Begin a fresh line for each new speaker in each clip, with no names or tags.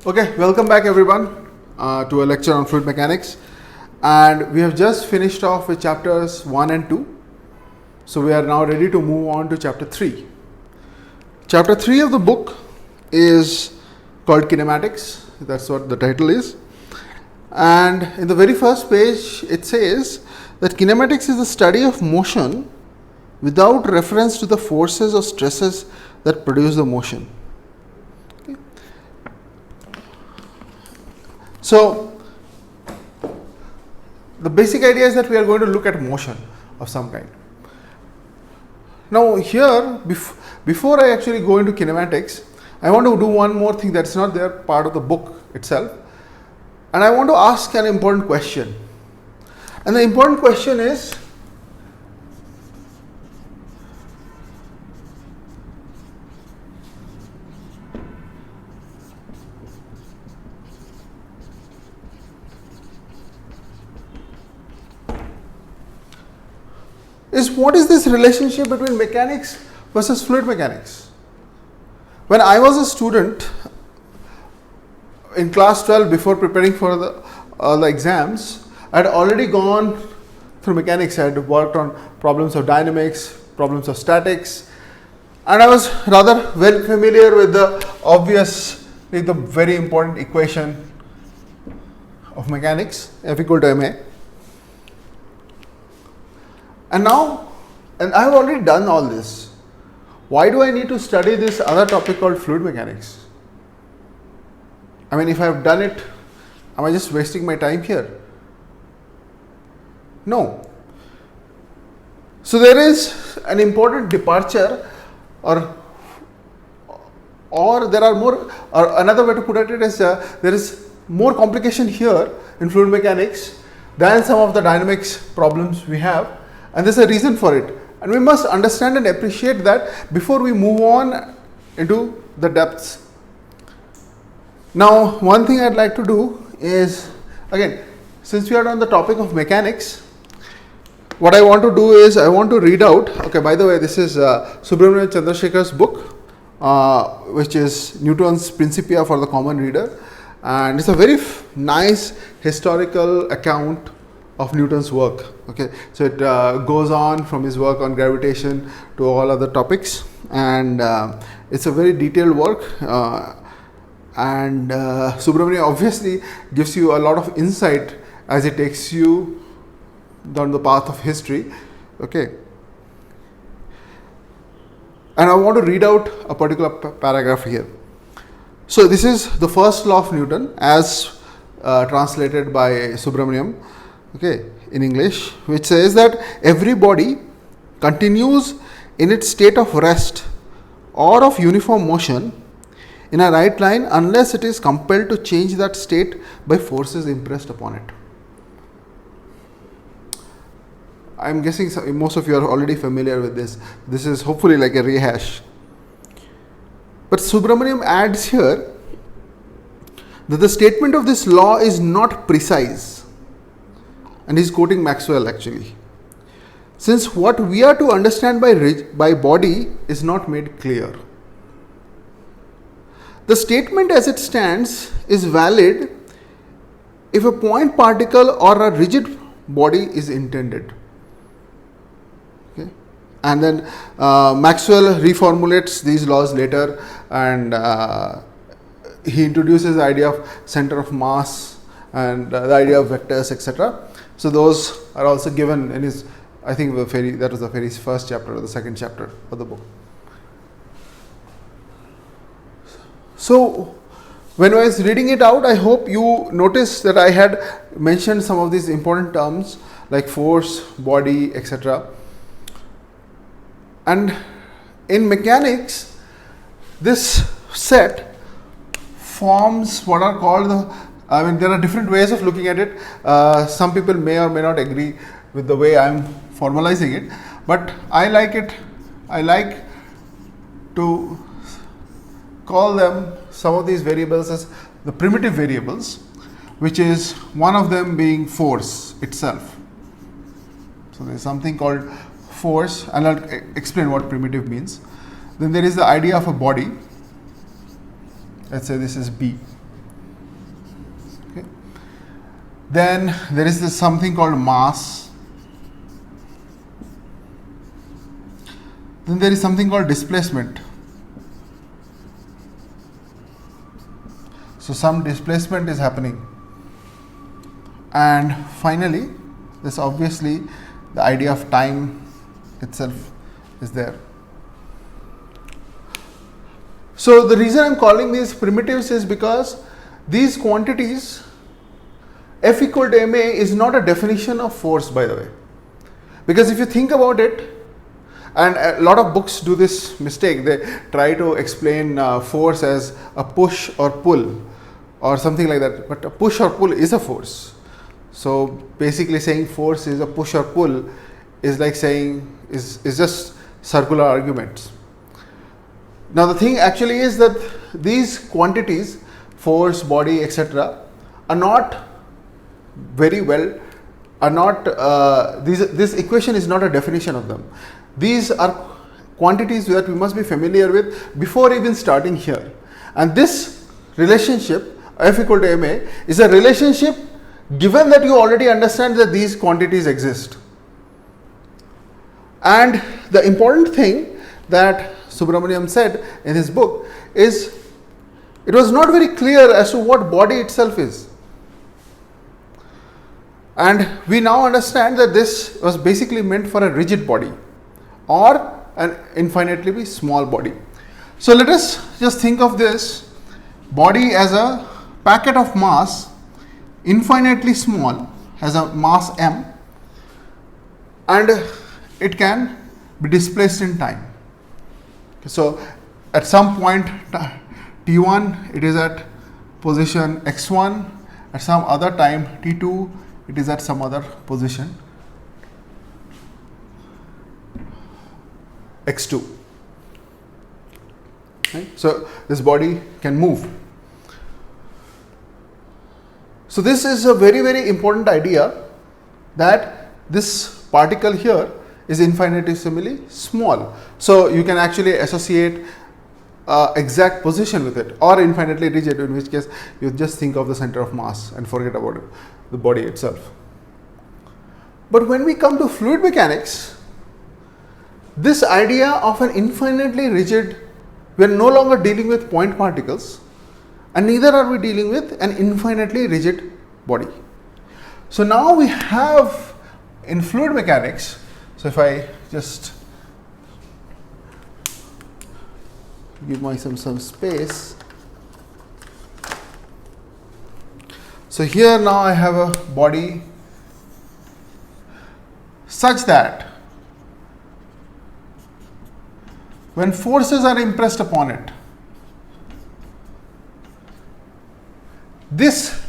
Okay, welcome back everyone to a lecture on fluid mechanics, and we have just finished off with chapters 1 and 2. So we are now ready to move on to chapter 3. Chapter 3 of the book is called kinematics. That's what the title is. And in the very first page it says that kinematics is the study of motion without reference to the forces or stresses that produce the motion. Okay. So the basic idea is that we are going to look at motion of some kind. Now here, before I actually go into kinematics, I want to do one more thing that's not there part of the book itself, and I want to ask an important question. And the important question is, what is this relationship between mechanics versus fluid mechanics? When I was a student in class 12, before preparing for the exams, I had already gone through mechanics. I had worked on problems of dynamics, problems of statics, and I was rather well familiar with the very important equation of mechanics, F equal to ma. And now, I have already done all this. Why do I need to study this other topic called fluid mechanics? I mean, if I have done it, am I just wasting my time here? No. So there is an important departure, or there are more, or another way to put it is there is more complication here in fluid mechanics than some of the dynamics problems we have. And there's a reason for it, and we must understand and appreciate that before we move on into the depths. Now, one thing I'd like to do is, again, since we are on the topic of mechanics, what I want to do is I want to read out. Okay, by the way, this is Subramanian Chandrasekhar's book, which is Newton's Principia for the Common Reader, and it's a very nice historical account of Newton's work. Okay, so it goes on from his work on gravitation to all other topics, and it's a very detailed work, and Subramanian obviously gives you a lot of insight as it takes you down the path of history. Okay, and I want to read out a particular paragraph here. So this is the first law of Newton as translated by Subramanian, okay, in English, which says that every body continues in its state of rest or of uniform motion in a right line unless it is compelled to change that state by forces impressed upon it. I am guessing most of you are already familiar with this. This is hopefully like a rehash. But Subramanian adds here that the statement of this law is not precise. And he's quoting Maxwell actually. Since what we are to understand by body is not made clear. The statement as it stands is valid if a point particle or a rigid body is intended. Okay. And then Maxwell reformulates these laws later, and he introduces the idea of center of mass and the idea of vectors, etc. So those are also given in his, I think that was the very first chapter or the second chapter of the book. So when I was reading it out, I hope you noticed that I had mentioned some of these important terms like force, body, etc. And in mechanics, this set forms what are called there are different ways of looking at it. Some people may or may not agree with the way I am formalizing it, but I like to call them, some of these variables, as the primitive variables, which is one of them being force itself. So there is something called force, and I'll explain what primitive means. Then there is the idea of a body. Let's say this is B. Then there is this something called mass. Then there is something called displacement. So some displacement is happening. And finally, this obviously the idea of time itself is there. So the reason I am calling these primitives is because these quantities, F equal to ma, is not a definition of force, by the way. Because if you think about it, and a lot of books do this mistake, they try to explain force as a push or pull or something like that, but a push or pull is a force. So basically saying force is a push or pull is like saying is just circular arguments. Now the thing actually is that these quantities, force, body, etc., are not very well, are not, this equation is not a definition of them. These are quantities that we must be familiar with before even starting here. And this relationship, F equal to ma, is a relationship given that you already understand that these quantities exist. And the important thing that Subramaniam said in his book is it was not very clear as to what body itself is. And we now understand that this was basically meant for a rigid body or an infinitely small body. So let us just think of this body as a packet of mass, infinitely small, has a mass m, and it can be displaced in time. So at some point t1 it is at position x1, at some other time t2 it is at some other position x2. Right? So this body can move. So this is a very, very important idea that this particle here is infinitesimally small. So you can actually associate exact position with it, or infinitely rigid, in which case you just think of the center of mass and forget about it, the body itself. But when we come to fluid mechanics, this idea of an infinitely rigid, we are no longer dealing with point particles, and neither are we dealing with an infinitely rigid body. So now we have in fluid mechanics, so if I just give myself some space. So here now I have a body such that when forces are impressed upon it, these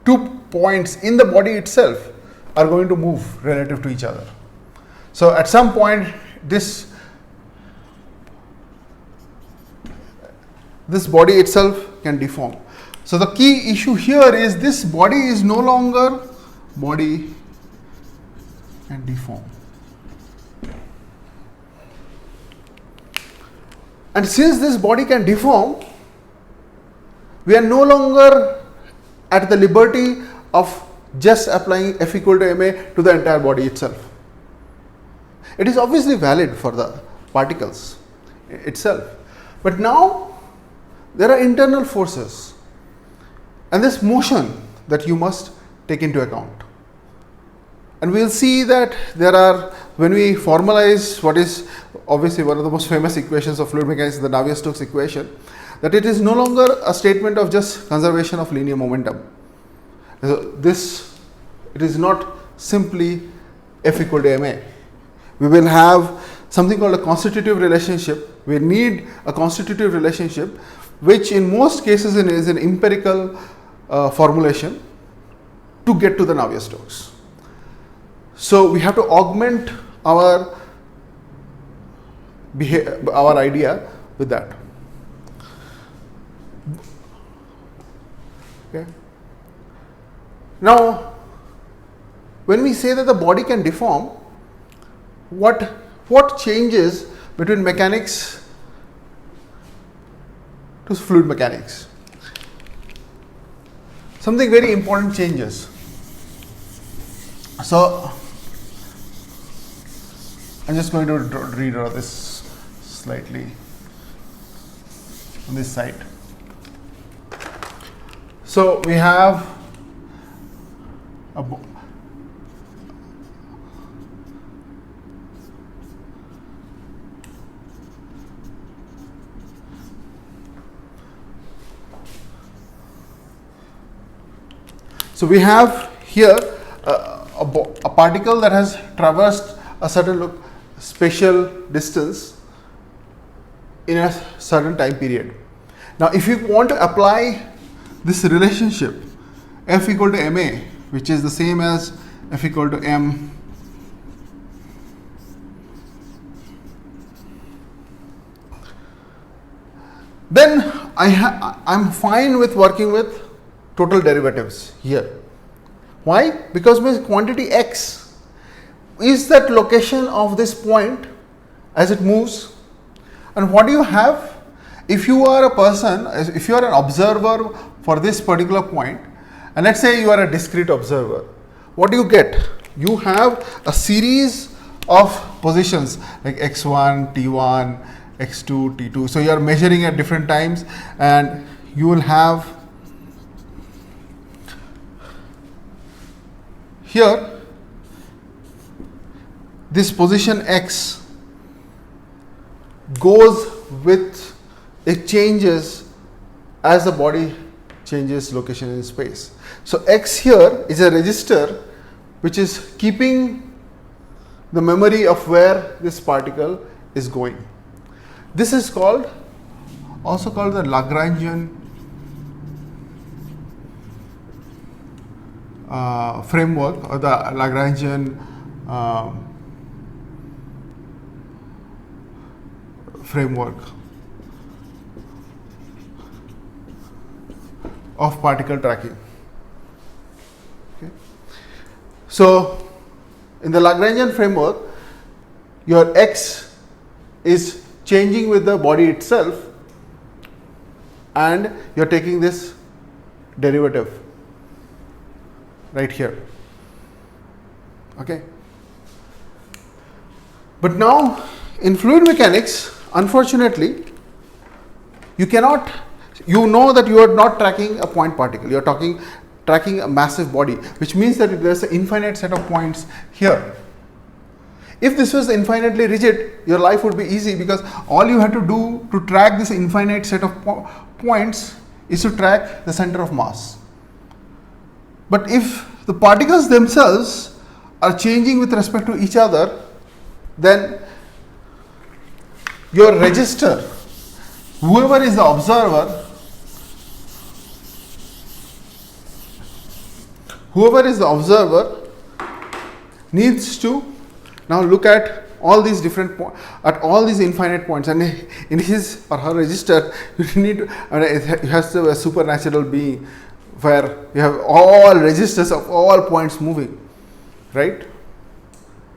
2 points in the body itself are going to move relative to each other. So at some point this body itself can deform. So the key issue here is this body is no longer body can deform. And since this body can deform, we are no longer at the liberty of just applying F equal to ma to the entire body itself. It is obviously valid for the particles itself, but now there are internal forces and this motion that you must take into account. And we will see that there are, when we formalize what is obviously one of the most famous equations of fluid mechanics, the Navier-Stokes equation, that it is no longer a statement of just conservation of linear momentum. It is not simply F equal to ma. We will have something called a constitutive relationship. We need a constitutive relationship, which in most cases is an empirical formulation to get to the Navier-Stokes. So we have to augment our idea with that. Okay. Now, when we say that the body can deform, what changes between mechanics to fluid mechanics? something very important changes. So I'm just going to redraw this slightly on this side. So we have a so we have here a particle that has traversed a certain spatial distance in a certain time period. Now, if you want to apply this relationship F equal to ma, which is the same as F equal to m then I'm fine with working with total derivatives here. Why? Because my quantity x is that location of this point as it moves. And what do you have? If you are a person, if you are an observer for this particular point, and let's say you are a discrete observer, what do you get? You have a series of positions like x1, t1, x2, t2. So you are measuring at different times, and you will have here this position x goes with, it changes as the body changes location in space. So x here is a register which is keeping the memory of where this particle is going. This is called, also called the Lagrangian framework, or the Lagrangian framework of particle tracking. Okay. So in the Lagrangian framework, your x is changing with the body itself, and you are taking this derivative right here. Okay. But now in fluid mechanics, unfortunately, you cannot, you know that you are not tracking a point particle, you are tracking a massive body, which means that there is an infinite set of points here. If this was infinitely rigid, your life would be easy, because all you have to do to track this infinite set of points is to track the center of mass. But if the particles themselves are changing with respect to each other, then your register, whoever is the observer, needs to now look at all these different all these infinite points, and in his or her register you need to, it has to be a supernatural being where you have all registers of all points moving, right?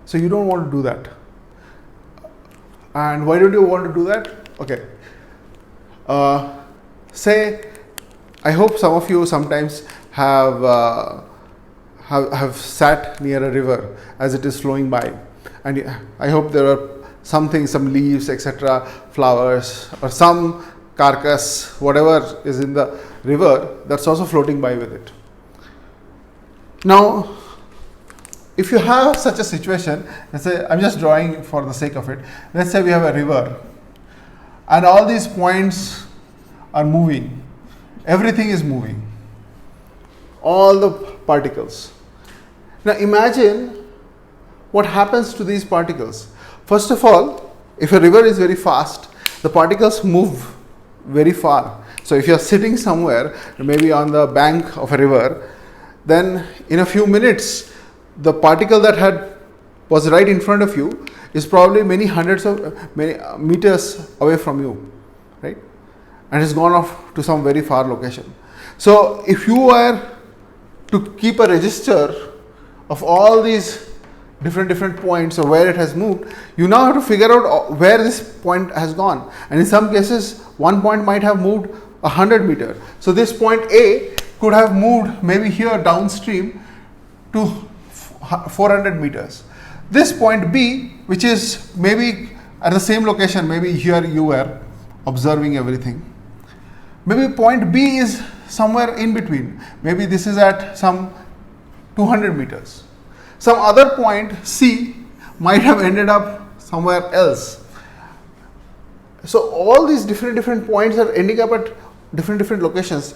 So you don't want to do that. And why don't you want to do that? Okay. Say, I hope some of you sometimes have sat near a river as it is flowing by, and I hope there are something, some leaves, etc., flowers, or some carcass, whatever is in the river, that's also floating by with it. Now, if you have such a situation, let's say, I'm just drawing for the sake of it, let's say we have a river and all these points are moving, everything is moving, all the particles. Now imagine what happens to these particles. First of all, if a river is very fast, the particles move very far. So if you are sitting somewhere, maybe on the bank of a river, then in a few minutes, the particle that was right in front of you is probably many meters away from you, right? And has gone off to some very far location. So if you were to keep a register of all these different points or where it has moved, you now have to figure out where this point has gone. And in some cases, one point might have moved 100 meters. So this point A could have moved maybe here downstream to 400 meters. This point B, which is maybe at the same location, maybe here you were observing everything. Maybe point B is somewhere in between. Maybe this is at some 200 meters. Some other point C might have ended up somewhere else. So all these different points are ending up at different locations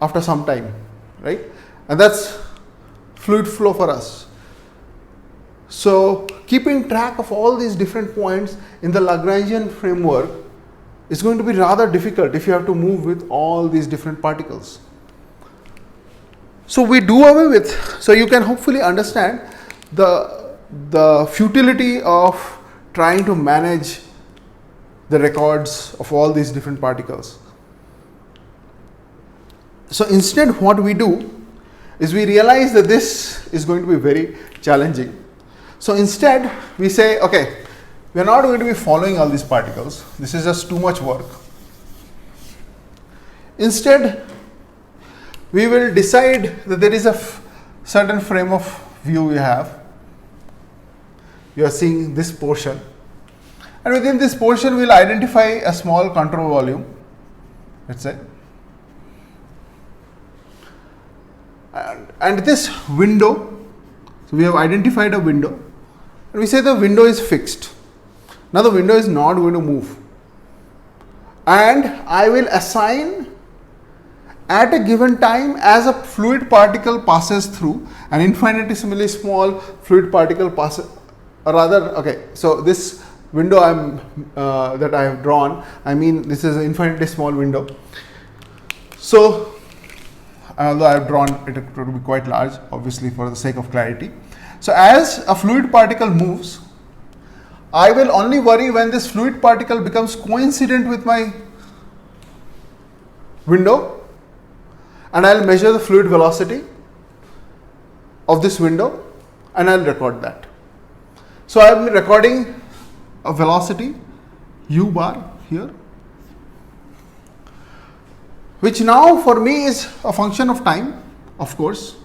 after some time, right? And that's fluid flow for us. So keeping track of all these different points in the Lagrangian framework is going to be rather difficult if you have to move with all these different particles. So we do away with, so you can hopefully understand the futility of trying to manage the records of all these different particles. So instead what we do is we realize that this is going to be very challenging. So instead we say, okay, we are not going to be following all these particles. This is just too much work. Instead, we will decide that there is a certain frame of view we have. You are seeing this portion. And within this portion, we will identify a small control volume, let's say. And this window, so we have identified a window, and we say the window is fixed. Now the window is not going to move. And I will assign at a given time as a fluid particle passes through, an infinitesimally small fluid particle passes, or rather, okay, so this window that I have drawn, I mean this is an infinitely small window. So although I have drawn it to be quite large, obviously for the sake of clarity. So as a fluid particle moves, I will only worry when this fluid particle becomes coincident with my window, and I will measure the fluid velocity of this window and I will record that. So I am recording a velocity u bar here, which now for me is a function of time, of course.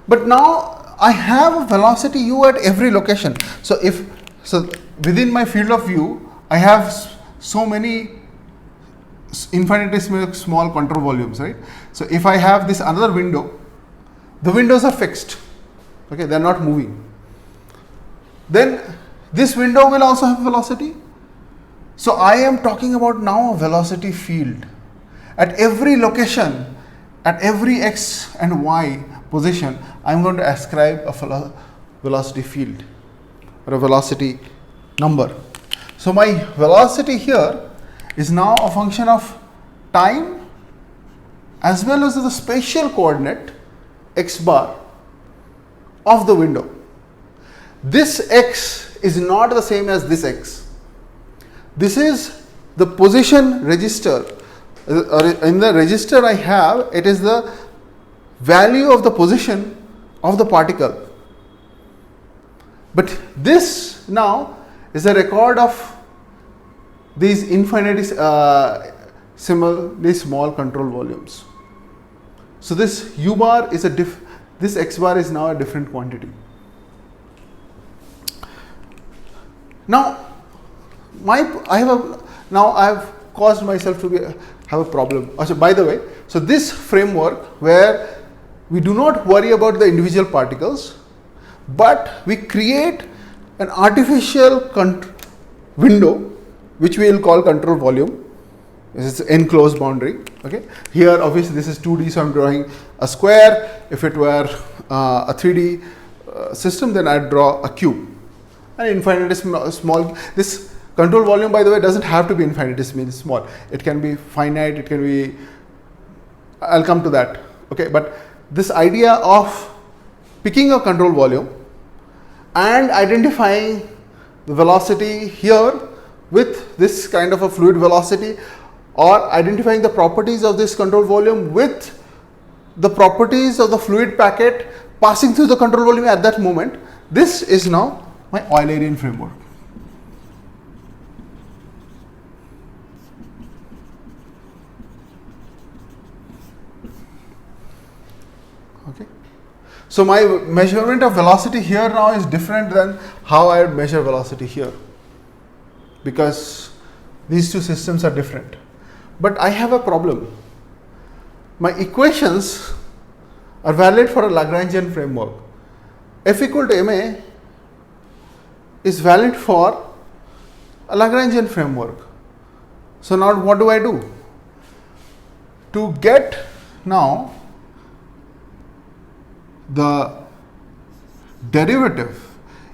But now I have a velocity u at every location. So within my field of view, I have so many infinitesimally small control volumes, right? So if I have this another window, the windows are fixed. Okay, they are not moving. Then this window will also have velocity. So I am talking about now a velocity field. At every location, at every x and y position, I am going to ascribe a velocity field or a velocity number. So my velocity here is now a function of time as well as the spatial coordinate x bar of the window. This x is not the same as this x. This is the position register. In the register I have, it is the value of the position of the particle. But this now is a record of these infinitely similarly small control volumes. So this u bar is this x bar is now a different quantity. Now I have caused myself to have a problem. Also, by the way, so this framework where we do not worry about the individual particles, but we create an artificial window which we will call control volume. This is enclosed boundary. Okay. Here obviously this is 2D, so I am drawing a square. If it were a 3D system, then I would draw a cube. An infinitesimally small. This control volume, by the way, doesn't have to be infinitesimally small. It can be finite. It can be. I'll come to that. Okay, but this idea of picking a control volume and identifying the velocity here with this kind of a fluid velocity, or identifying the properties of this control volume with the properties of the fluid packet passing through the control volume at that moment, this is now my Eulerian framework. So my measurement of velocity here now is different than how I would measure velocity here, because these two systems are different. But I have a problem. My equations are valid for a Lagrangian framework. F equal to ma is valid for a Lagrangian framework. So now what do I do? To get now the derivative,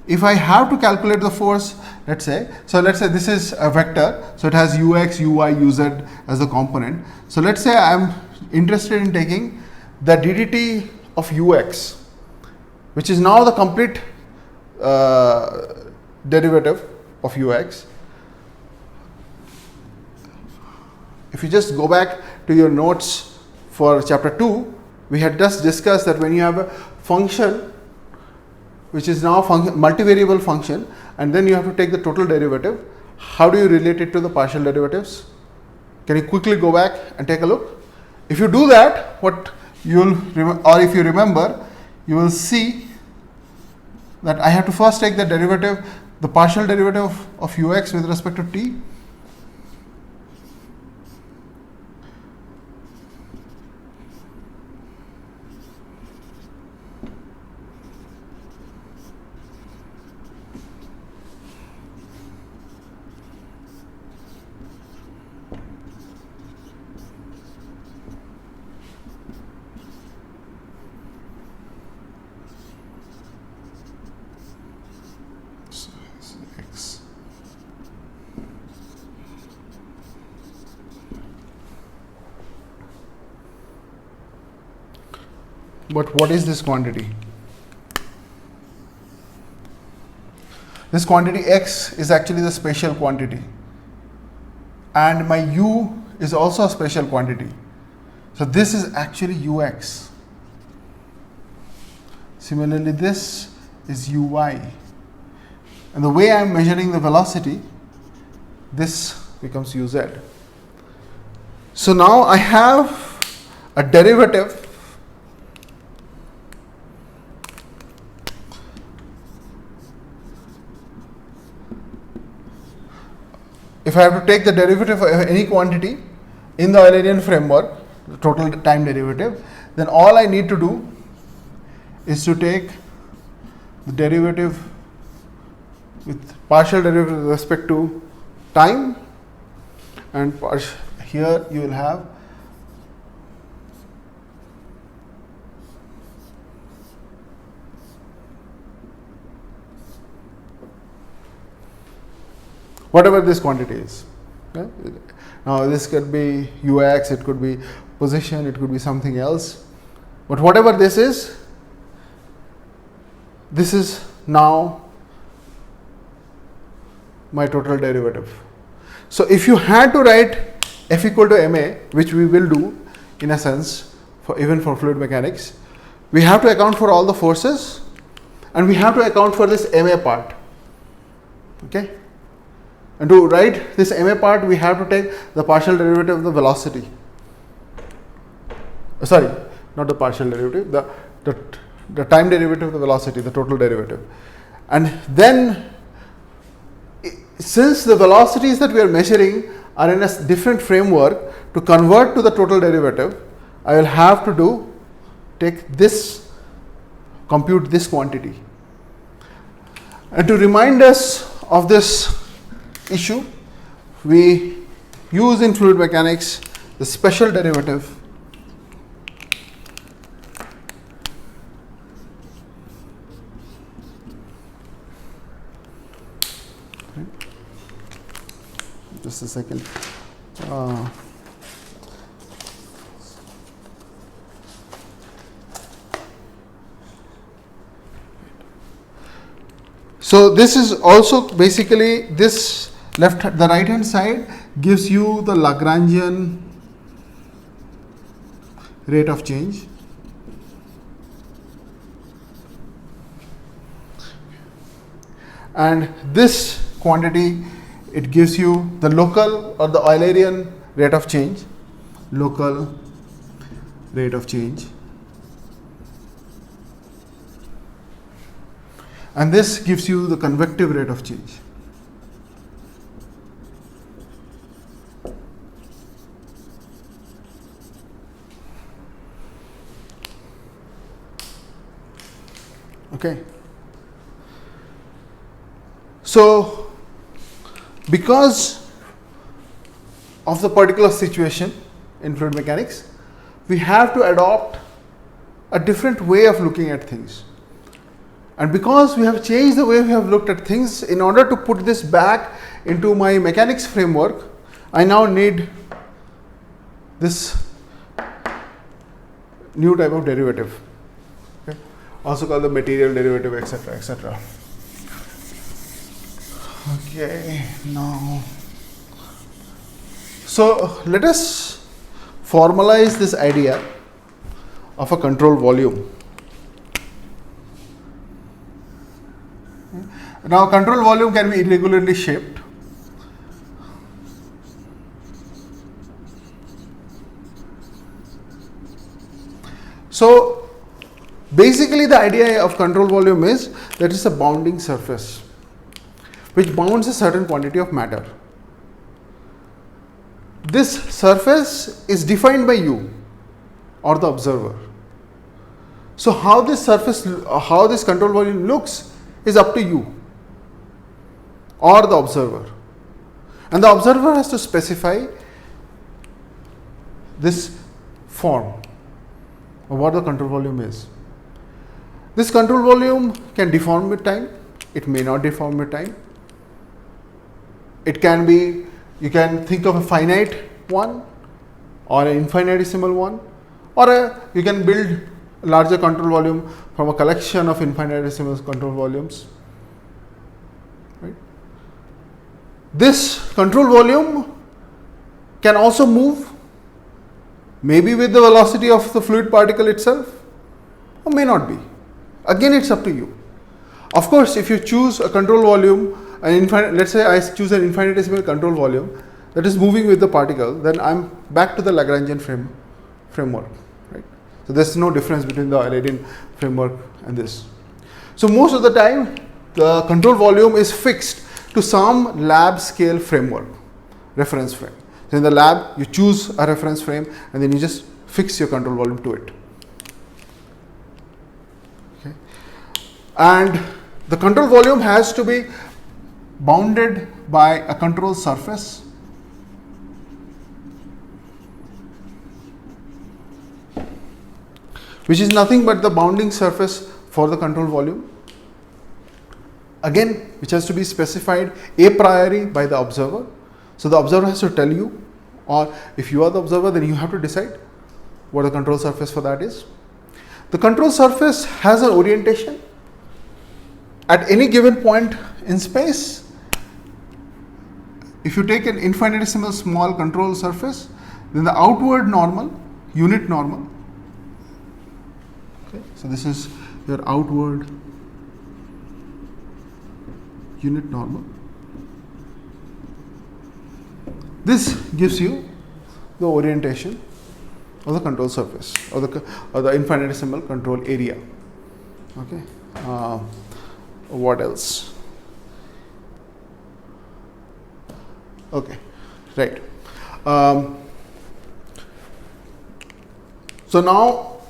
if I have to calculate the force, let's say this is a vector, so it has ux, uy, uz as a component. So let's say I am interested in taking the ddt of ux, which is now the complete derivative of ux. If you just go back to your notes for chapter 2, we had just discussed that when you have a function which is now multivariable function, and then you have to take the total derivative, how do you relate it to the partial derivatives? Can you quickly go back and take a look? If you do that, what you will, or if you remember, you will see that I have to first take the derivative, the partial derivative of ux with respect to t. But what is this quantity? This quantity x is actually the spatial quantity, and my u is also a spatial quantity. So this is actually ux. Similarly, this is uy. And the way I am measuring the velocity, this becomes uz. So now I have a derivative if I have to take the derivative of any quantity in the Eulerian framework, the total time derivative, then all I need to do is to take the derivative with partial derivative with respect to time, and here you will have whatever this quantity is. Okay? Now this could be ux, it could be position, it could be something else, but whatever this is now my total derivative. So if you had to write F equal to ma, which we will do in a sense for even for fluid mechanics, we have to account for all the forces and we have to account for this ma part. Okay? And to write this ma part, we have to take the partial derivative of the velocity. Sorry, not the partial derivative, the time derivative of the velocity, the total derivative. And then, since the velocities that we are measuring are in a different framework, to convert to the total derivative, I will have to take this, compute this quantity. And to remind us of this issue, we use in fluid mechanics the special derivative just a second. So this is also basically this the right hand side gives you the Lagrangian rate of change. And this quantity, it gives you the local or the Eulerian rate of change, local rate of change. and this gives you the convective rate of change. Okay. So, because of the particular situation in fluid mechanics, we have to adopt a different way of looking at things. And because we have changed the way we have looked at things, in order to put this back into my mechanics framework, I now need this new type of derivative, okay, also called the material derivative, etc., etc. Okay, now, so let us formalize this idea of a control volume. Now, control volume can be irregularly shaped. So, basically the idea of control volume is that it's a bounding surface which bounds a certain quantity of matter. This surface is defined by you or the observer. So, how this control volume looks is up to you or the observer, and the observer has to specify this form of what the control volume is. This control volume can deform with time, it may not deform with time. It can be, you can think of a finite one or an infinitesimal one, or you can build a larger control volume from a collection of infinitesimal control volumes. Right? This control volume can also move, maybe with the velocity of the fluid particle itself, or may not be. Again, it's up to you. Of course, if you choose a control volume, let's say I choose an infinitesimal control volume that is moving with the particle, then I'm back to the Lagrangian framework. Right? So there's no difference between the Arrhenian framework and this. So most of the time, the control volume is fixed to some lab scale framework, reference frame. So in the lab, you choose a reference frame and then you just fix your control volume to it. Okay. And the control volume has to be bounded by a control surface, which is nothing but the bounding surface for the control volume, again which has to be specified a priori by the observer. So the observer has to tell you, or if you are the observer, then you have to decide what the control surface for that is. The control surface has an orientation at any given point in space. If you take an infinitesimal small control surface, then the outward normal, unit normal, okay, so this is your outward unit normal. This gives you the orientation of the control surface or the infinitesimal control area. Okay. What else? Okay, right. So now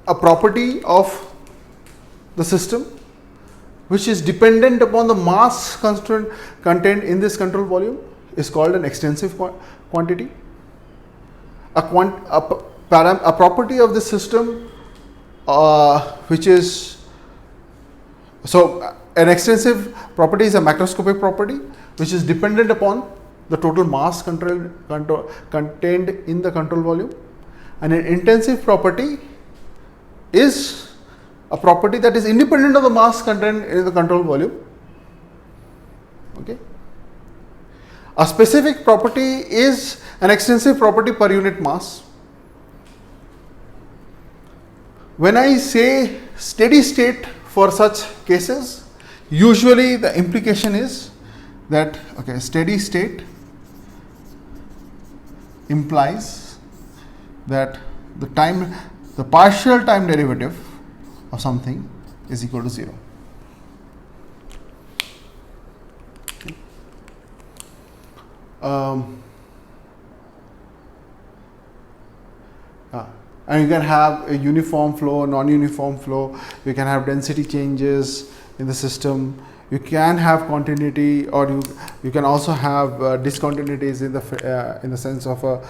a property of the system which is dependent upon the mass contained in this control volume is called an extensive quantity. A property of the system which is, so an extensive property is a macroscopic property which is dependent upon the total mass contained in the control volume, and an intensive property is a property that is independent of the mass contained in the control volume. Okay. A specific property is an extensive property per unit mass. When I say steady state for such cases, usually the implication is that, okay, steady state implies that the partial time derivative of something is equal to 0. Okay. And you can have a uniform flow, non-uniform flow. You can have density changes in the system. You can have continuity, or you can also have discontinuities in the sense of a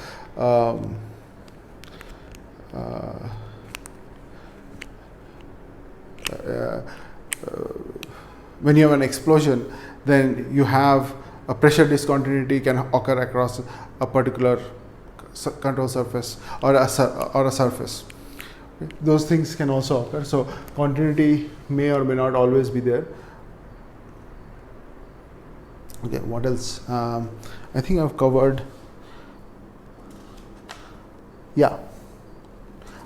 when you have an explosion, then you have a pressure discontinuity can occur across a particular control surface or a surface. Okay. Those things can also occur. So continuity may or may not always be there. Okay, what else? I think I've covered. Yeah,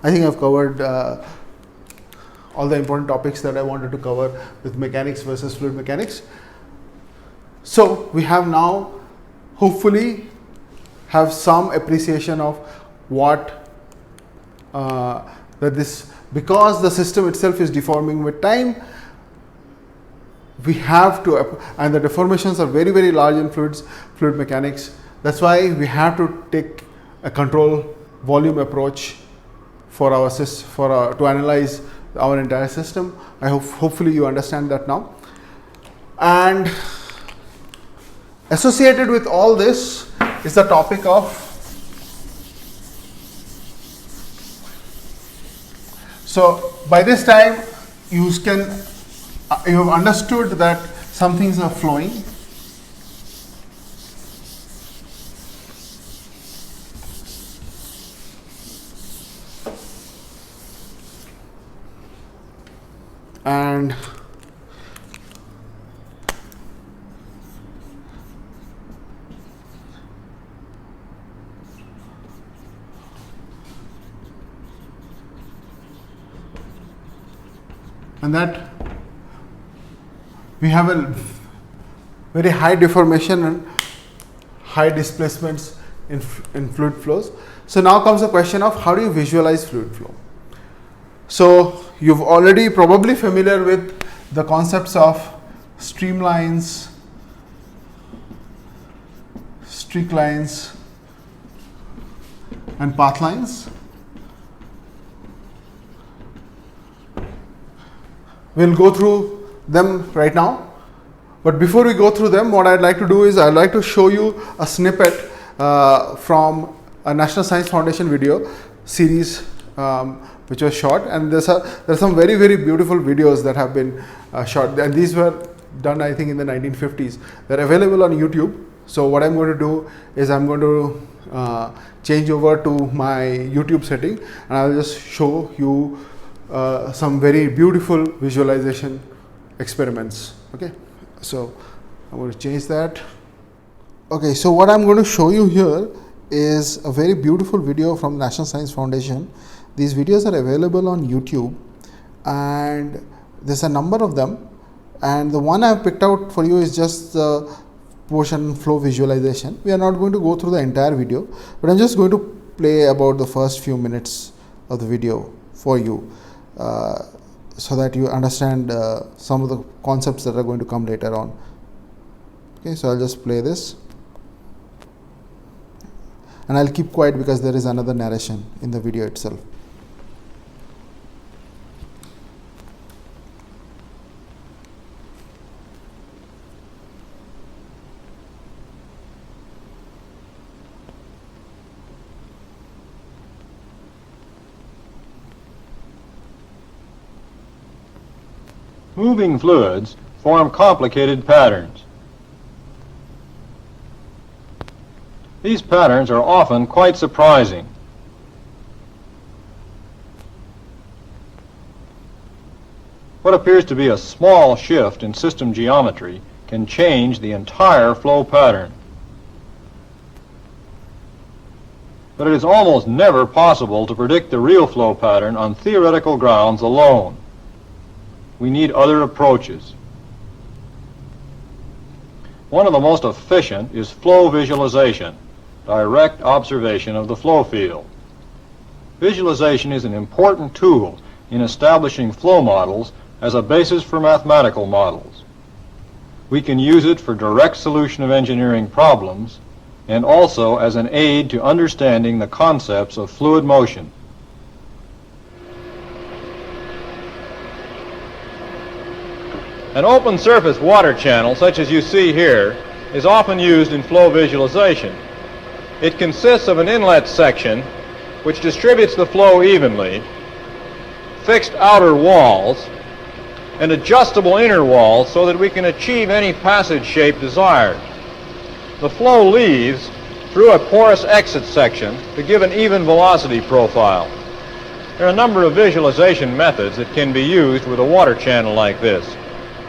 I think I've covered all the important topics that I wanted to cover with mechanics versus fluid mechanics. So we have now hopefully have some appreciation of what because the system itself is deforming with time, we have to, and the deformations are very, very large in fluid mechanics. That's why we have to take a control volume approach for our to analyze our entire system. I hopefully you understand that now. And associated with all this is the topic of, so by this time you have understood that some things are flowing. And that we have a very high deformation and high displacements in fluid flows. So now comes the question of how do you visualize fluid flow. So you've already probably familiar with the concepts of streamlines, streak lines, and path lines. We'll go through them right now, but before we go through them, what I'd like to do is I'd like to show you a snippet from a National Science Foundation video series which was shot, and there's some very, very beautiful videos that have been shot, and these were done I think in the 1950s. They're available on YouTube. So what I'm going to do is I'm going to change over to my YouTube setting, and I'll just show you some very beautiful visualization experiments. Okay, so I'm going to change that. Okay, so what I'm going to show you here is a very beautiful video from National Science Foundation. These videos are available on YouTube, and there's a number of them, and the one I've picked out for you is just the portion flow visualization. We are not going to go through the entire video, but I'm just going to play about the first few minutes of the video for you, so that you understand some of the concepts that are going to come later on. Okay, so I'll just play this, and I'll keep quiet because there is another narration in the video itself.
Moving fluids form complicated patterns. These patterns are often quite surprising. What appears to be a small shift in system geometry can change the entire flow pattern. But it is almost never possible to predict the real flow pattern on theoretical grounds alone. We need other approaches. One of the most efficient is flow visualization, direct observation of the flow field. Visualization is an important tool in establishing flow models as a basis for mathematical models. We can use it for direct solution of engineering problems and also as an aid to understanding the concepts of fluid motion. An open surface water channel, such as you see here, is often used in flow visualization. It consists of an inlet section which distributes the flow evenly, fixed outer walls, and adjustable inner walls so that we can achieve any passage shape desired. The flow leaves through a porous exit section to give an even velocity profile. There are a number of visualization methods that can be used with a water channel like this.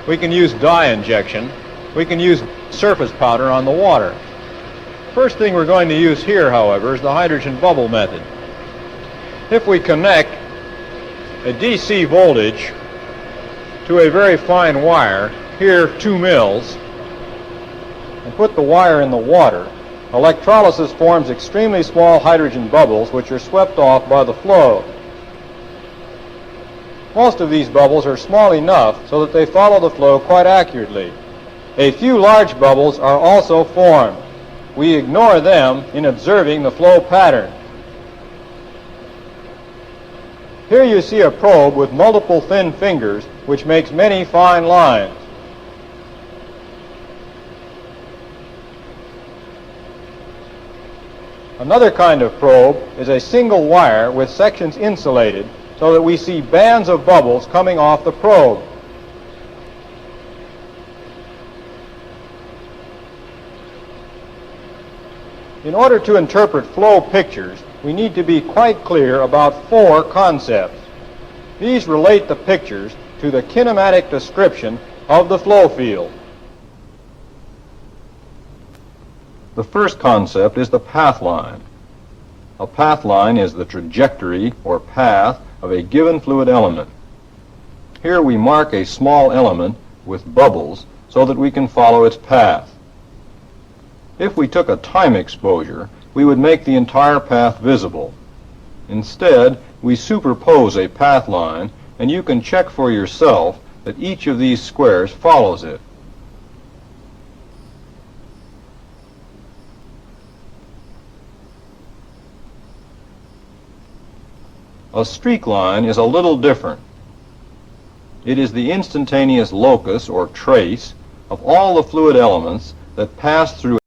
We can use dye injection. We can use surface powder on the water. First thing we're going to use here, however, is the hydrogen bubble method. If we connect a DC voltage to a very fine wire, here 2 mils, and put the wire in the water, electrolysis forms extremely small hydrogen bubbles which are swept off by the flow. Most of these bubbles are small enough so that they follow the flow quite accurately. A few large bubbles are also formed. We ignore them in observing the flow pattern. Here you see a probe with multiple thin fingers which makes many fine lines. Another kind of probe is a single wire with sections insulated so that we see bands of bubbles coming off the probe. In order to interpret flow pictures, we need to be quite clear about 4 concepts. These relate the pictures to the kinematic description of the flow field. The first concept is the path line. A path line is the trajectory or path of a given fluid element. Here we mark a small element with bubbles so that we can follow its path. If we took a time exposure, we would make the entire path visible. Instead, we superpose a path line, and you can check for yourself that each of these squares follows it. A streak line is a little different. It is the instantaneous locus or trace of all the fluid elements that pass through